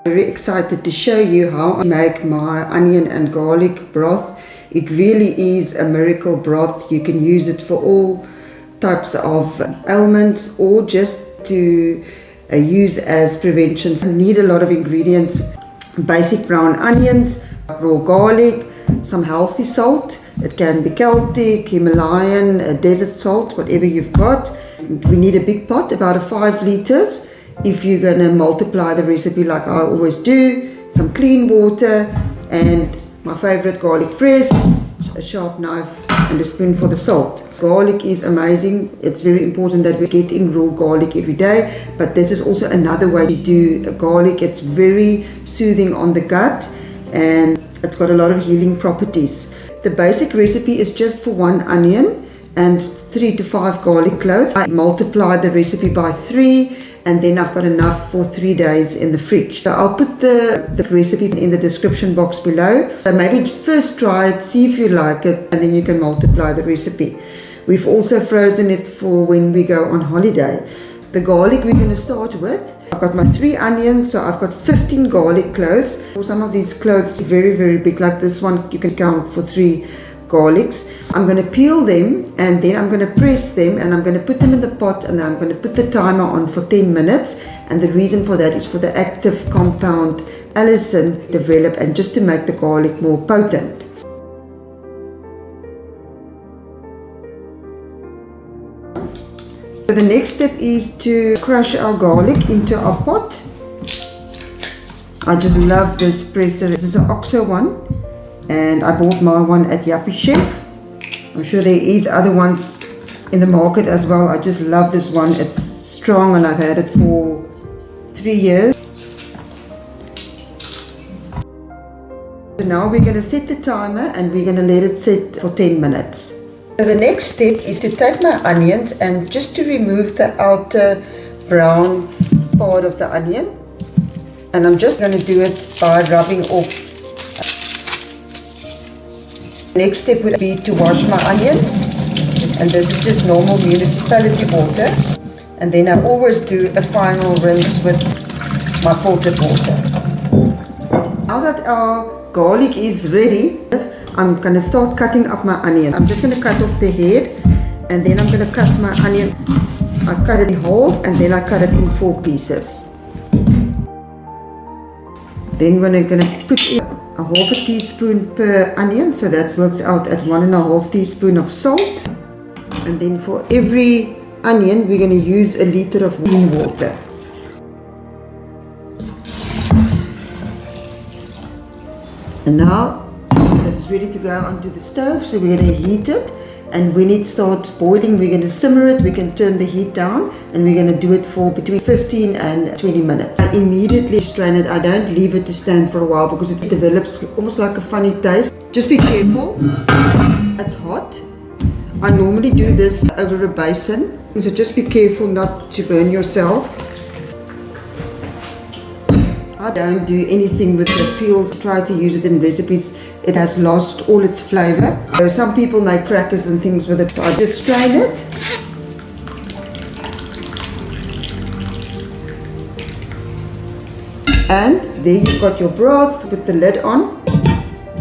Very excited to show you how I make my onion and garlic broth. It really is a miracle broth. You can use it for all types of ailments or just to use as prevention. You need a lot of ingredients: basic brown onions, raw garlic, some healthy salt. It can be Celtic, Himalayan, desert salt, whatever you've got. We need a big pot, about 5 liters. If you're going to multiply the recipe like I always do, some clean water and my favorite garlic press, a sharp knife and a spoon for the salt. Garlic is amazing. It's very important that we get in raw garlic every day, but this is also another way to do garlic. It's very soothing on the gut and it's got a lot of healing properties. The basic recipe is just for 1 onion and 3 to 5 garlic cloves. I multiply the recipe by 3 and then I've got enough for 3 days in the fridge. So I'll put the recipe in the description box below. So maybe first try it, see if you like it, and then you can multiply the recipe. We've also frozen it for when we go on holiday. The garlic we're going to start with. I've got my 3 onions, so I've got 15 garlic cloves. For some of these cloves are very, very big, like this one you can count for 3 garlics. I'm going to peel them and then I'm going to press them and I'm going to put them in the pot and I'm going to put the timer on for 10 minutes. And the reason for that is for the active compound allicin to develop and just to make the garlic more potent. So the next step is to crush our garlic into our pot. I just love this presser. This is an OXO one and I bought my one at Yappie Chef. I'm sure there is other ones in the market as well. I just love this one. It's strong and I've had it for 3 years. So now we're going to set the timer and we're going to let it sit for 10 minutes. So the next step is to take my onions and just to remove the outer brown part of the onion. And I'm just going to do it by rubbing off. Next step would be to wash my onions, and this is just normal municipality water, and then I always do a final rinse with my filtered water. Now that our garlic is ready, I'm going to start cutting up my onion. I'm just going to cut off the head and then I'm going to cut my onion. I cut it in half and then I cut it in 4 pieces. Then we're going to put in a half a teaspoon per onion, so that works out at 1.5 teaspoon of salt. And then for every onion we're going to use a liter of clean water. And now this is ready to go onto the stove, so we're going to heat it, and when it starts boiling we're going to simmer it. We can turn the heat down and we're going to do it for between 15 and 20 minutes. I immediately strain it. I don't leave it to stand for a while because it develops almost like a funny taste. Just be careful, it's hot. I normally do this over a basin, so just be careful not to burn yourself. I don't do anything with the peels. I try to use it in recipes. It has lost all its flavor. So some people make crackers and things with it. So I just strain it. And there you've got your broth. Put the lid on.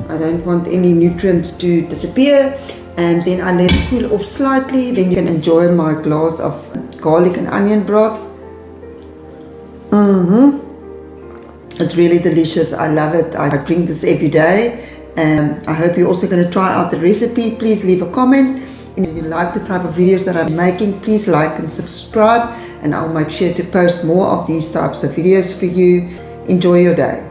I don't want any nutrients to disappear. And then I let it cool off slightly. Then you can enjoy my glass of garlic and onion broth. It's really delicious. I love it. I drink this every day. And I hope you're also going to try out the recipe. Please leave a comment. And if you like the type of videos that I'm making, please like and subscribe. And I'll make sure to post more of these types of videos for you. Enjoy your day.